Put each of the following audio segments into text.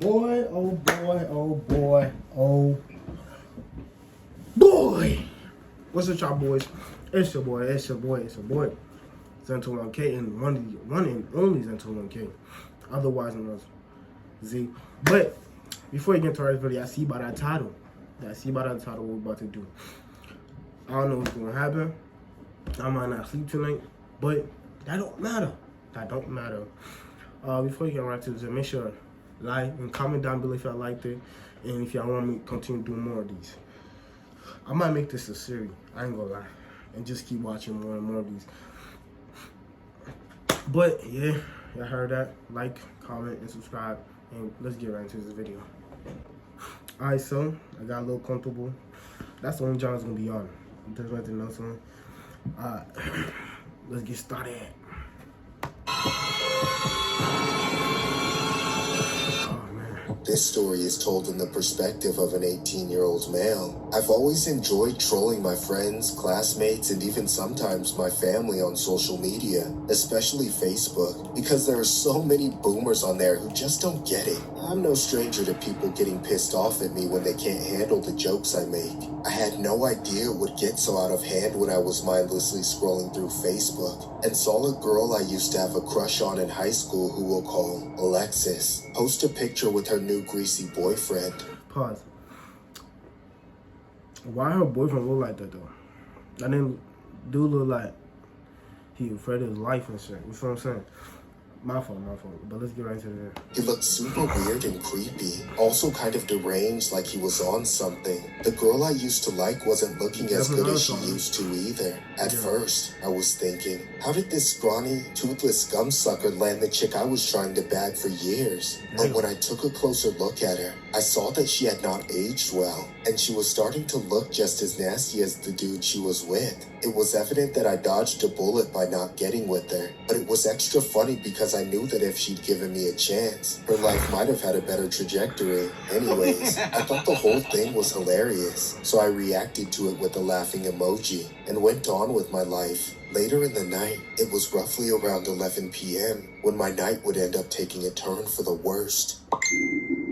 Boy, oh boy, oh boy, oh boy. What's up, y'all boys? It's your boy, Zento 1K, and one and only Zento 1K, otherwise known as Z. But before you get into our video, I see by that title. What we're about to do. I don't know what's gonna happen. I might not sleep tonight, but that don't matter. Before you get right to this, make sure like and comment down below if y'all liked it, and if y'all want me to continue doing more of these. I might make this a series, I ain't gonna lie, and just keep watching more and more of these. But yeah, y'all heard that. Like, comment, and subscribe, and let's get right into this video. Alright, so I got a little comfortable. That's the only channel it's gonna be on. There's nothing else on. Alright, let's get started. This story is told in the perspective of an 18-year-old male. I've always enjoyed trolling my friends, classmates, and even sometimes my family on social media, especially Facebook, because there are so many boomers on there who just don't get it. I'm no stranger to people getting pissed off at me when they can't handle the jokes I make. I had no idea it would get so out of hand when I was mindlessly scrolling through Facebook and saw a girl I used to have a crush on in high school, who we'll call Alexis, post a picture with her new greasy boyfriend. Pause. Why her boyfriend look like that though? That didn't do look like he afraid of his life and shit. You know what I'm saying? My fault. But let's get right into it. He looked super weird and creepy. Also kind of deranged, like he was on something. The girl I used to like wasn't looking as good as she used to either. At first, I was thinking, how did this scrawny, toothless scumsucker land the chick I was trying to bag for years? But when I took a closer look at her, I saw that she had not aged well, and she was starting to look just as nasty as the dude she was with. It was evident that I dodged a bullet by not getting with her, but it was extra funny because I knew that if she'd given me a chance, her life might have had a better trajectory. Anyways, I thought the whole thing was hilarious, so I reacted to it with a laughing emoji and went on with my life. Later in the night, it was roughly around 11 p.m. when my night would end up taking a turn for the worst.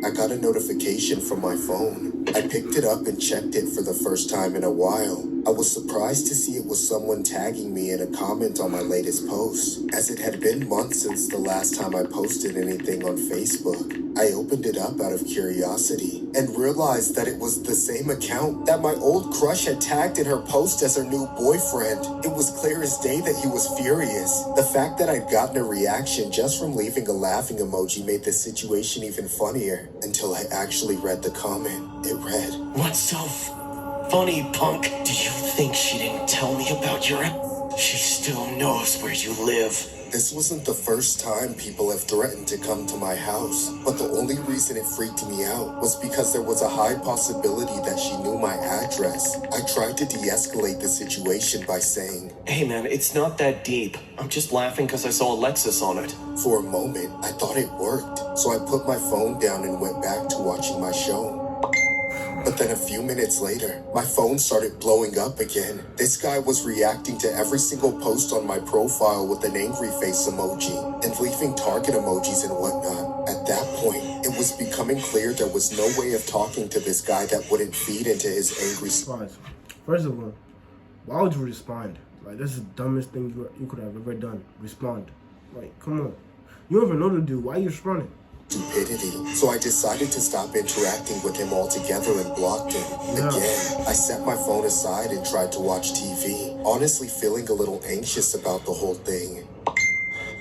I got a notification from my phone. I picked it up and checked it for the first time in a while. I was surprised to see it was someone tagging me in a comment on my latest post, as it had been months since the last time I posted anything on Facebook. I opened it up out of curiosity and realized that it was the same account that my old crush had tagged in her post as her new boyfriend. It was clear as day that he was furious. The fact that I'd gotten a reaction just from leaving a laughing emoji made the situation even funnier, until I actually read the comment. It read, "What's so funny, punk? Do you think she didn't tell me about your She still knows where you live." This wasn't the first time people have threatened to come to my house, but the only reason it freaked me out was because there was a high possibility that she knew my address. I tried to de-escalate the situation by saying, "Hey man, it's not that deep. I'm just laughing because I saw Alexis on it." For a moment, I thought it worked, so I put my phone down and went back to watching my show. But then a few minutes later, my phone started blowing up again. This guy was reacting to every single post on my profile with an angry face emoji and leaving target emojis and whatnot. At that point, it was becoming clear there was no way of talking to this guy that wouldn't feed into his angry... First of all, why would you respond? Like, this is the dumbest thing you could have ever done. Respond. Like, come on. You don't even know the dude. Why are you responding? Stupidity. So I decided to stop interacting with him altogether and blocked him. Again, I set my phone aside and tried to watch TV, honestly feeling a little anxious about the whole thing.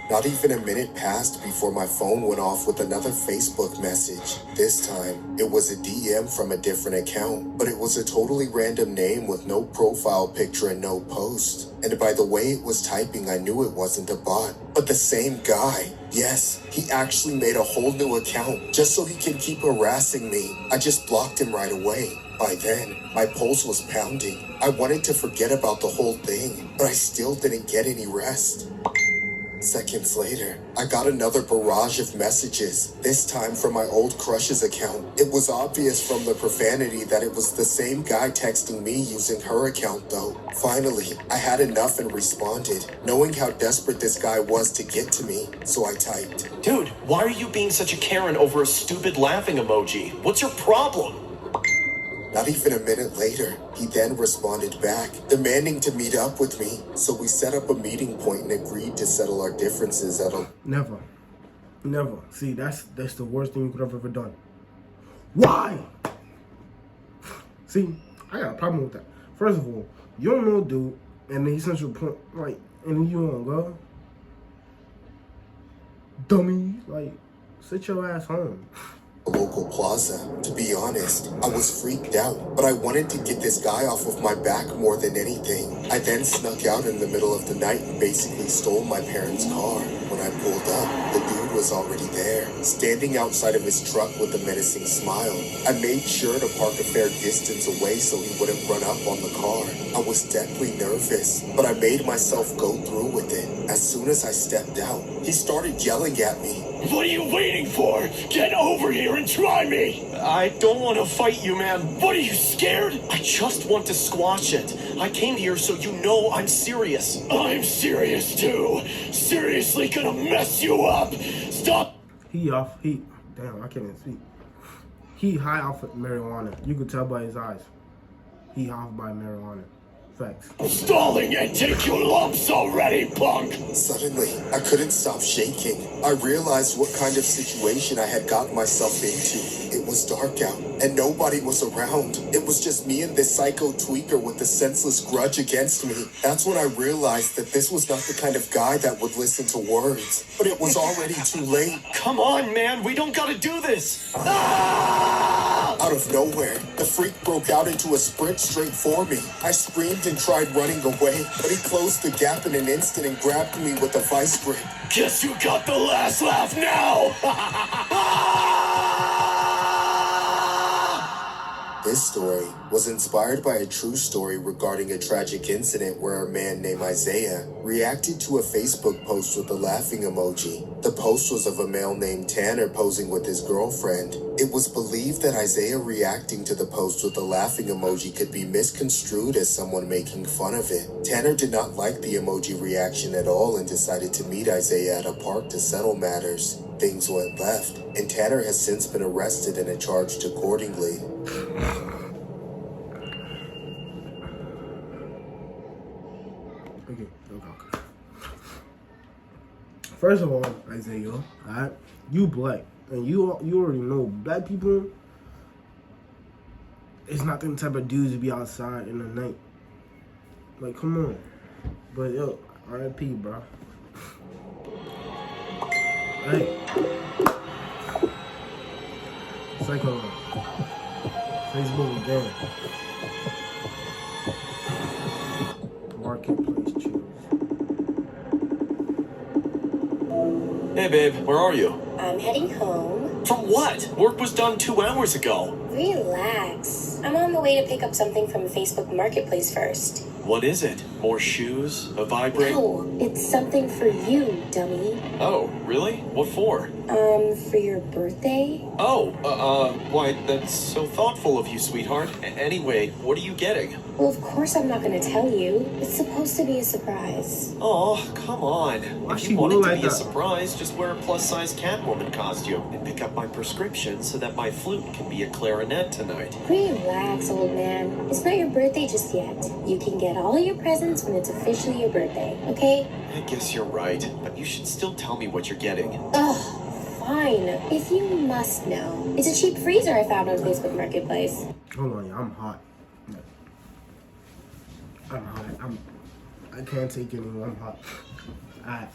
Not even a minute passed before my phone went off with another Facebook message. This time, it was a DM from a different account, but it was a totally random name with no profile picture and no post. And by the way it was typing, I knew it wasn't a bot, but the same guy. Yes, he actually made a whole new account just so he can keep harassing me. I just blocked him right away. By then, my pulse was pounding. I wanted to forget about the whole thing, but I still didn't get any rest. Seconds later, I got another barrage of messages, this time from my old crush's account. It was obvious from the profanity that it was the same guy texting me using her account though. Finally, I had enough and responded, knowing how desperate this guy was to get to me, so I typed. Dude, why are you being such a Karen over a stupid laughing emoji? What's your problem? Not even a minute later, he then responded back, demanding to meet up with me. So we set up a meeting point and agreed to settle our differences at a... Never. Never. See, that's the worst thing you could have ever done. Why? See, I got a problem with that. First of all, you don't know dude, and then he sent you a point, like, and then you don't go. Dummy. Like, sit your ass home. local plaza. To be honest, I was freaked out, but I wanted to get this guy off of my back more than anything. I then snuck out in the middle of the night and basically stole my parents' car. When I pulled up, the dude was already there, standing outside of his truck with a menacing smile. I made sure to park a fair distance away so he wouldn't run up on the car. I was deathly nervous, but I made myself go through with it. As soon as I stepped out, he started yelling at me. What are you waiting for? Get over here and try me! I don't want to fight you, man. What, are you scared? I just want to squash it. I came here so you know I'm serious. I'm serious too. Seriously gonna mess you up. Stop. Damn, I can't even speak. He high off of marijuana. You could tell by his eyes. He high by marijuana. Facts. Stalling and take your lumps already, punk! Suddenly, I couldn't stop shaking. I realized what kind of situation I had gotten myself into. It was dark out, and nobody was around. It was just me and this psycho tweaker with a senseless grudge against me. That's when I realized that this was not the kind of guy that would listen to words. But it was already too late. Come on, man, we don't gotta do this! Ah! Out of nowhere, the freak broke out into a sprint straight for me. I screamed and tried running away, but he closed the gap in an instant and grabbed me with a vice grip. Guess you got the last laugh now! This story was inspired by a true story regarding a tragic incident where a man named Isaiah reacted to a Facebook post with a laughing emoji. The post was of a male named Tanner posing with his girlfriend. It was believed that Isaiah reacting to the post with a laughing emoji could be misconstrued as someone making fun of it. Tanner did not like the emoji reaction at all and decided to meet Isaiah at a park to settle matters. Things went left, and Tanner has since been arrested and charged accordingly. Okay. First of all, Isaiah, alright, you black, and you already know black people is not the type of dudes to be outside in the night. Like, come on. But yo, R.I.P., bro. Hey. Psycho. Facebook again. Marketplace chills. Hey, babe, where are you? I'm heading home. From what? Work was done 2 hours ago. Relax. I'm on the way to pick up something from Facebook Marketplace first. What is it? More shoes? A vibrator? No, it's something for you, dummy. Oh, really? What for? For your birthday? Oh, why, that's so thoughtful of you, sweetheart. Anyway, what are you getting? Well, of course I'm not going to tell you. It's supposed to be a surprise. Oh, come on. Why If she you want it to like be a that? surprise, just wear a plus-size Catwoman costume and pick up my prescription so that my flute can be a clarinet tonight. Relax, old man. It's not your birthday just yet. You can get all your presents when it's officially your birthday, okay? I guess you're right, but you should still tell me what you're getting. Ugh. Fine. If you must know. It's a cheap freezer I found on Facebook Marketplace. Hold on, yeah, I'm hot. I can't take it anymore. I'm hot.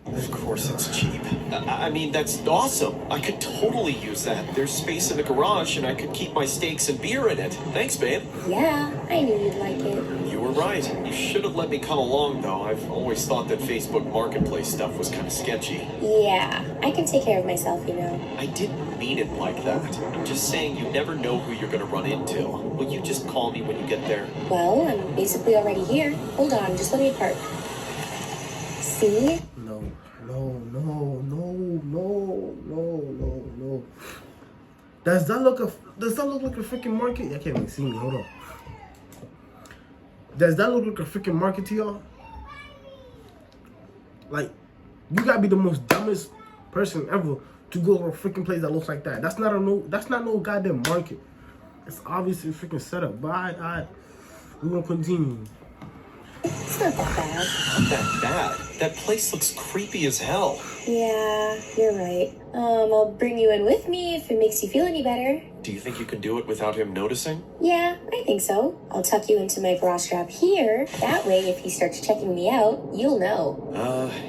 Of course it's cheap. I mean, that's awesome. I could totally use that. There's space in the garage and I could keep my steaks and beer in it. Thanks, babe. Yeah, I knew you'd like it. You were right. You should have let me come along, though. I've always thought that Facebook Marketplace stuff was kind of sketchy. Yeah, I can take care of myself, you know. I didn't mean it like that. I'm just saying you never know who you're going to run into. Will you just call me when you get there? Well, I'm basically already here. Hold on, just let me park. See? No. Does that look like a freaking market? I can't even see me. Hold on. Does that look like a freaking market to y'all? Like, you gotta be the most dumbest person ever to go to a freaking place that looks like that. That's not no goddamn market. It's obviously a freaking setup. But we're gonna continue. It's not that bad. Not that bad. That place looks creepy as hell. Yeah, you're right. I'll bring you in with me if it makes you feel any better. Do you think you can do it without him noticing? Yeah, I think so. I'll tuck you into my bra strap here. That way, if he starts checking me out, you'll know.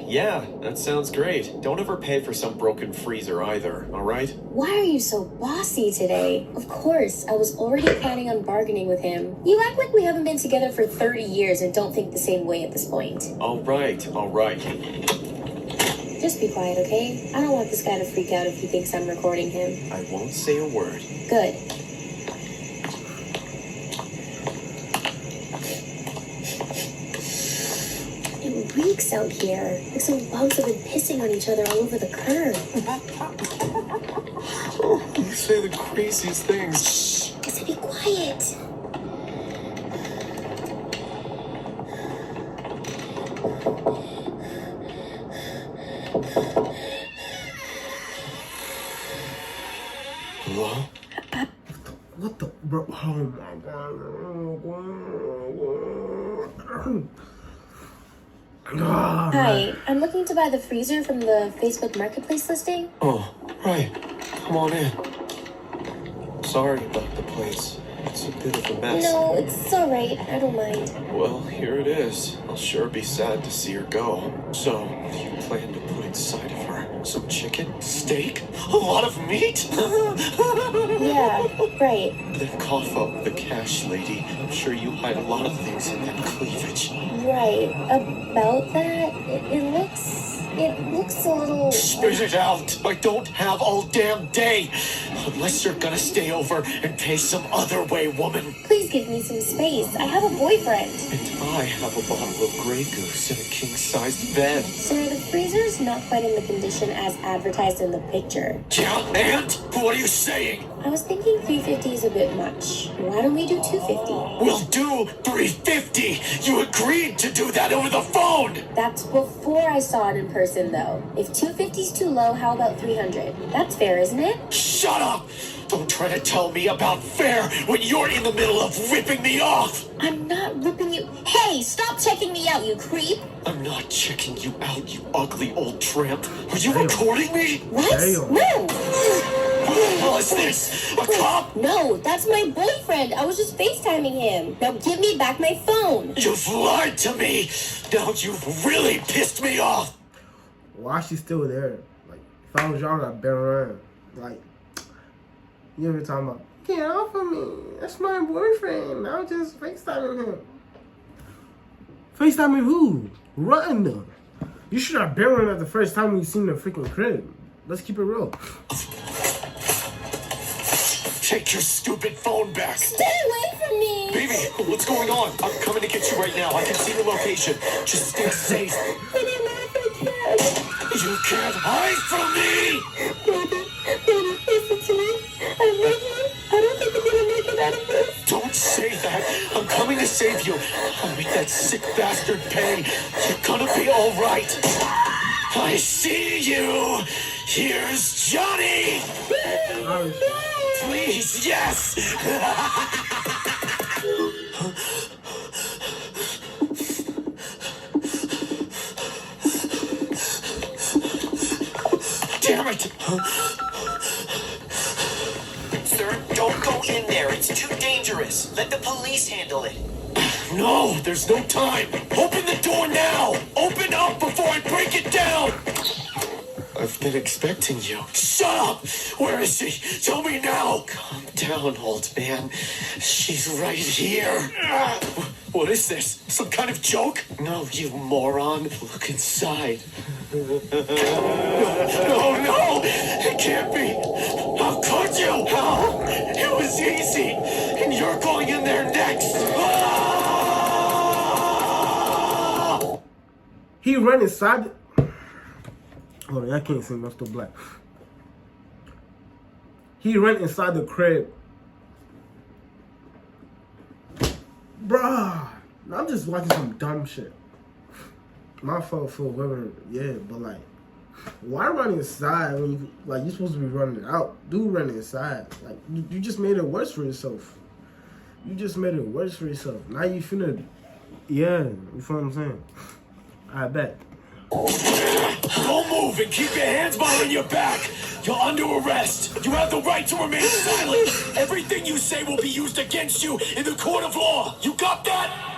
Yeah, that sounds great. Don't ever pay for some broken freezer either, alright? Why are you so bossy today? Of course, I was already planning on bargaining with him. You act like we haven't been together for 30 years and don't think the same way at this point. Alright. Just be quiet, okay? I don't want this guy to freak out if he thinks I'm recording him. I won't say a word. Good. It reeks out here. Like some bugs have been pissing on each other all over the curb. You say the craziest things. Shh! I said be quiet. Hello? What the bro? Oh my god. Hi, I'm looking to buy the freezer from the Facebook Marketplace listing. Oh, right. Come on in. Sorry about the place. It's a bit of a mess. No, it's alright. I don't mind. Well, here it is. I'll sure be sad to see her go. So, what do you plan to put inside of her? Some chicken? Steak? A lot of meat? Yeah, right. That cough up, the cash lady. I'm sure you hide a lot of things in that cleavage. Right. About that, it looks a little... Spit it out! I don't have all damn day! Unless you're gonna stay over and pay some other way, woman. Please give me some space. I have a boyfriend. And I have a bottle of Grey Goose and a king-sized bed. Sir, the freezer's not quite in the condition as advertised in the picture. Yeah, and? What are you saying? I was thinking 350 is a bit much. Why don't we do 250? We'll do 350! You agreed to do that over the phone! That's before I saw it in person, though. If 250's too low, how about 300? That's fair, isn't it? Shut up! Don't try to tell me about fair when you're in the middle of ripping me off! I'm not ripping you. Hey, stop checking me out, you creep! I'm not checking you out, you ugly old tramp. Are you recording me? What? Damn. No! What the hell is this? A cop? No, that's my boyfriend. I was just FaceTiming him. Now give me back my phone. You've lied to me! Now you've really pissed me off! Why she's still there? Like, if I was y'all, I'd been around. Like, you ever talking about, get off of me. That's my boyfriend. I was just FaceTiming him. FaceTiming who? Run. You should have been around at the first time you seen the freaking crib. Let's keep it real. Take your stupid phone back! Stay away from me. Baby, what's going on? I'm coming to get you right now. I can see your location. Just stay safe. I don't know if I can. You can't hide from me! Baby, listen to me. I love you. I don't think I'm gonna make it out of this. Don't say that. I'm coming to save you. I'll make that sick bastard pay. You're gonna be all right. I see you. Here's Johnny. Please, yes. Damn it. Sir, don't go in there. It's too dangerous. Let the police handle it. No, there's no time. Open the door now. Open up before I break it down. I've been expecting you. Shut up! Where is she? Tell me now! Calm down, old man. She's right here. What is this? Some kind of joke? No, you moron. Look inside. No, it can't be. How could you? How? It was easy. And you're going in there next. He ran inside. Hold on, I can't see. I'm still black. He ran inside the crib. Bruh, I'm just watching some dumb shit. My fault for whoever, yeah, but like, why run inside when you, like, you're supposed to be running out? Dude, run inside. Like, you just made it worse for yourself. You just made it worse for yourself. Now you finna, yeah, you feel what I'm saying? I bet. Don't move and keep your hands behind your back. You're under arrest. You have the right to remain silent. Everything you say will be used against you in the court of law. You got that?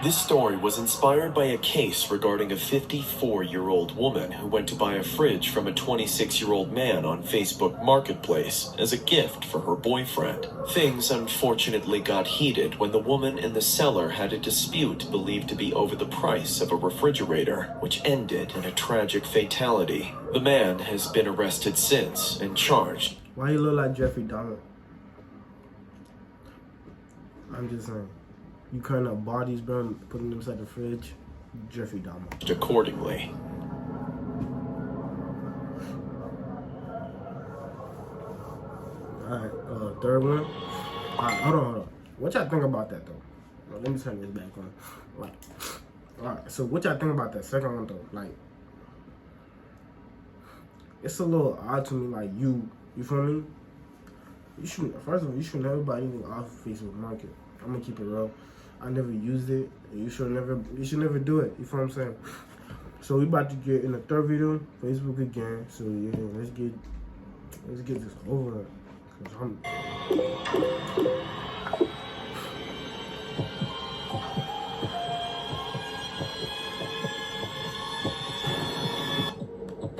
This story was inspired by a case regarding a 54-year-old woman who went to buy a fridge from a 26-year-old man on Facebook Marketplace as a gift for her boyfriend. Things unfortunately got heated when the woman and the seller had a dispute believed to be over the price of a refrigerator, which ended in a tragic fatality. The man has been arrested since and charged. Why you look like Jeffrey Dahmer? I'm just saying. You cutting up bodies, bro, putting them inside the fridge. Jeffrey Dahmer. Accordingly. Alright, third one. Alright, hold on. What y'all think about that, though? Well, let me turn this back on. Like, alright, so what y'all think about that second one, though? Like, it's a little odd to me, like, you feel me? You shouldn't, first of all, you should never buy anything off Facebook Market. I'm gonna keep it real. I never used it. You should never do it. You feel what I'm saying? So we about to get in the third video, Facebook again. So yeah, let's get this over with. 'Cause I'm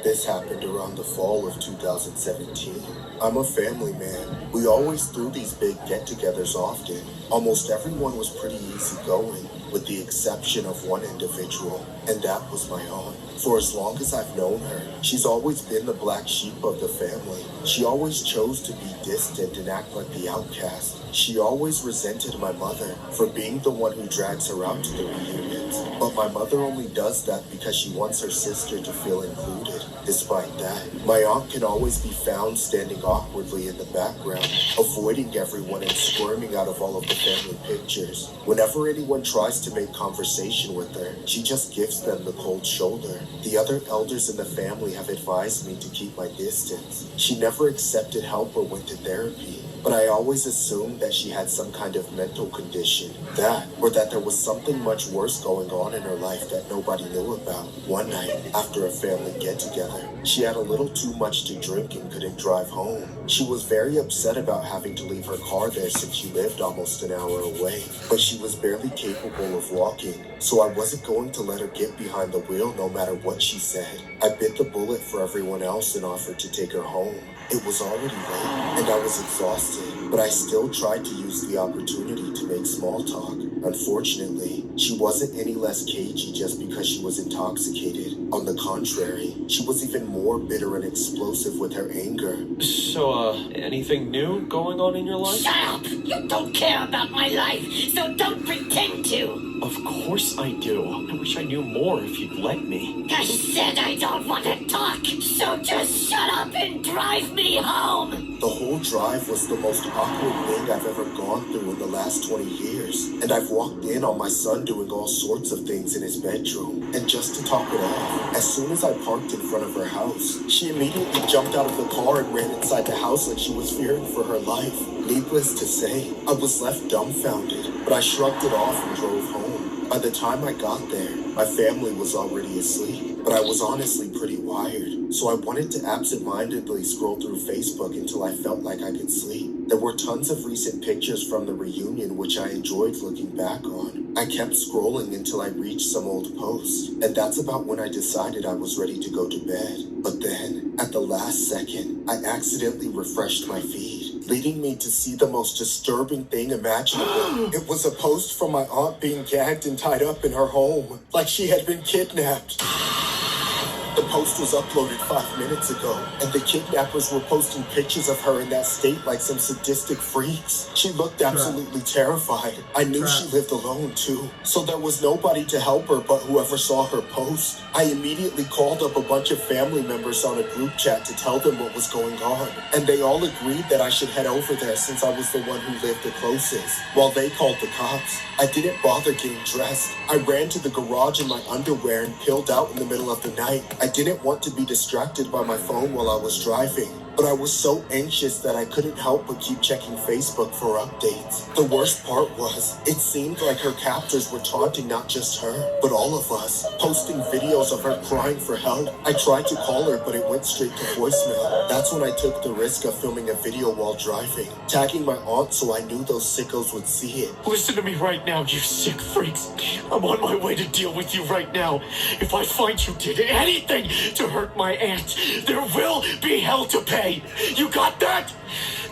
This happened around the fall of 2017. I'm a family man. We always threw these big get-togethers often. Almost everyone was pretty easygoing, with the exception of one individual, and that was my aunt. For as long as I've known her, she's always been the black sheep of the family. She always chose to be distant and act like the outcast. She always resented my mother for being the one who drags her out to the reunions. But my mother only does that because she wants her sister to feel included. Despite that, my aunt can always be found standing awkwardly in the background, avoiding everyone and squirming out of all of the family pictures. Whenever anyone tries to make conversation with her, she just gives them the cold shoulder. The other elders in the family have advised me to keep my distance. She never accepted help or went to therapy, but I always assumed that she had some kind of mental condition. That, or that there was something much worse going on in her life that nobody knew about. One night, after a family get-together, she had a little too much to drink and couldn't drive home. She was very upset about having to leave her car there since she lived almost an hour away, but she was barely capable of walking, so I wasn't going to let her get behind the wheel no matter what she said. I bit the bullet for everyone else and offered to take her home. It was already late, and I was exhausted, but I still tried to use the opportunity to make small talk. Unfortunately, she wasn't any less cagey just because she was intoxicated. On the contrary, she was even more bitter and explosive with her anger. So, anything new going on in your life? Shut up! You don't care about my life, so don't pretend to! Of course I do. I wish I knew more if you'd let me. I said I don't want to talk, so just shut up and drive me home! The whole drive was the most awkward thing I've ever gone through in the last 20 years, and I've walked in on my son doing all sorts of things in his bedroom. And just to top it off, as soon as I parked in front of her house, she immediately jumped out of the car and ran inside the house like she was fearing for her life. Needless to say, I was left dumbfounded, but I shrugged it off and drove home. By the time I got there, my family was already asleep, but I was honestly pretty wired, so I wanted to absent-mindedly scroll through Facebook until I felt like I could sleep. There were tons of recent pictures from the reunion which I enjoyed looking back on. I kept scrolling until I reached some old posts, and that's about when I decided I was ready to go to bed. But then, at the last second, I accidentally refreshed my feed, leading me to see the most disturbing thing imaginable. It was a post from my aunt being gagged and tied up in her home, like she had been kidnapped. The post was uploaded 5 minutes ago, and the kidnappers were posting pictures of her in that state like some sadistic freaks. She looked absolutely terrified. I knew she lived alone too, so there was nobody to help her but whoever saw her post. I immediately called up a bunch of family members on a group chat to tell them what was going on, and they all agreed that I should head over there since I was the one who lived the closest, while they called the cops. I didn't bother getting dressed. I ran to the garage in my underwear and peeled out in the middle of the night. I didn't want to be distracted by my phone while I was driving, but I was so anxious that I couldn't help but keep checking Facebook for updates. The worst part was, it seemed like her captors were taunting not just her, but all of us, posting videos of her crying for help. I tried to call her, but it went straight to voicemail. That's when I took the risk of filming a video while driving, tagging my aunt so I knew those sickos would see it. Listen to me right now, you sick freaks. I'm on my way to deal with you right now. If I find you did anything to hurt my aunt, there will be hell to pay. You got that?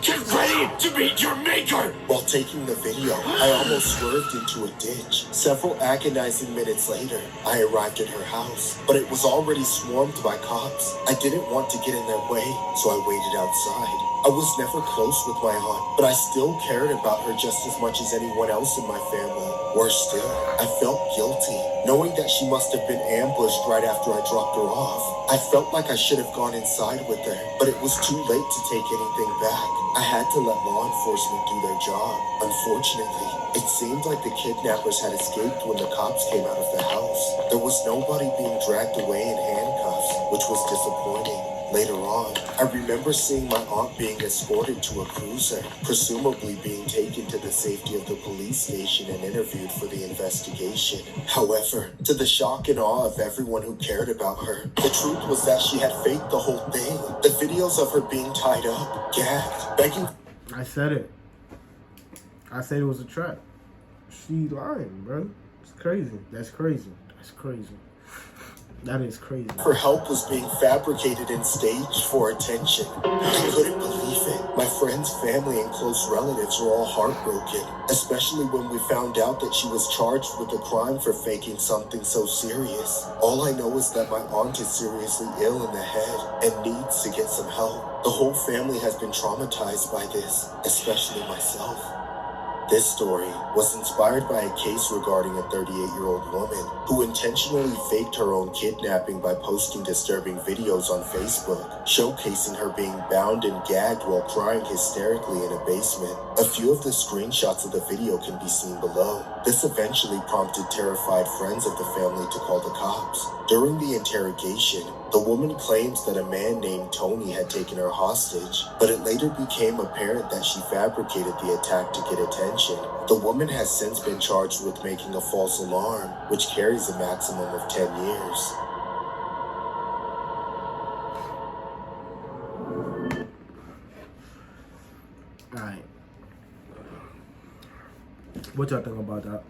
Get ready to meet your maker! While taking the video, I almost swerved into a ditch. Several agonizing minutes later, I arrived at her house, but it was already swarmed by cops. I didn't want to get in their way, so I waited outside. I was never close with my aunt, but I still cared about her just as much as anyone else in my family. Worse still, I felt guilty, knowing that she must have been ambushed right after I dropped her off. I felt like I should have gone inside with her, but it was too late to take anything back. I had to let law enforcement do their job. Unfortunately, it seemed like the kidnappers had escaped when the cops came out of the house. There was nobody being dragged away in handcuffs, which was disappointing. Later on, I remember seeing my aunt being escorted to a cruiser, presumably being taken to the safety of the police station and interviewed for the investigation. However, to the shock and awe of everyone who cared about her, the truth was that she had faked the whole thing. The videos of her being tied up, gagged, begging... I said it. I said it was a trap. She lying, bro. It's crazy. That's crazy. That's crazy. That is crazy. Her help was being fabricated and staged for attention. I couldn't believe it. My friends, family, and close relatives were all heartbroken, especially when we found out that she was charged with a crime for faking something so serious. All I know is that my aunt is seriously ill in the head and needs to get some help. The whole family has been traumatized by this, especially myself. This story was inspired by a case regarding a 38-year-old woman who intentionally faked her own kidnapping by posting disturbing videos on Facebook, showcasing her being bound and gagged while crying hysterically in a basement. A few of the screenshots of the video can be seen below. This eventually prompted terrified friends of the family to call the cops. During the interrogation, the woman claims that a man named Tony had taken her hostage, but it later became apparent that she fabricated the attack to get attention. The woman has since been charged with making a false alarm, which carries a maximum of 10 years. Alright. What y'all think about that?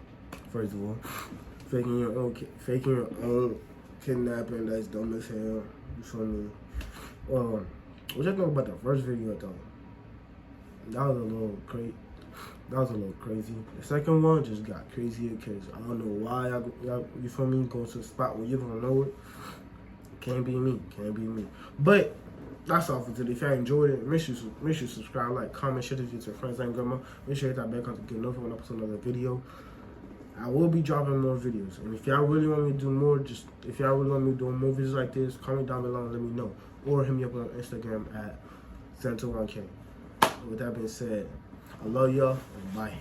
First of all, faking your own kidnapping, that's dumb as hell. You feel me? What y'all think about the first video though? That was a little crazy. The second one just got crazier because I don't know why y'all, you feel me, go to a spot where you don't know it. Can't be me. But that's all for today. If y'all enjoyed it, make sure you subscribe, like, comment, share this video to friends and grandma. Make sure you hit that bell to get notified when I post another video. I will be dropping more videos, and if y'all really want me to do more, if y'all really want me to do more videos like this, comment down below and let me know, or hit me up on Instagram at Santo1K. With that being said, I love y'all and bye.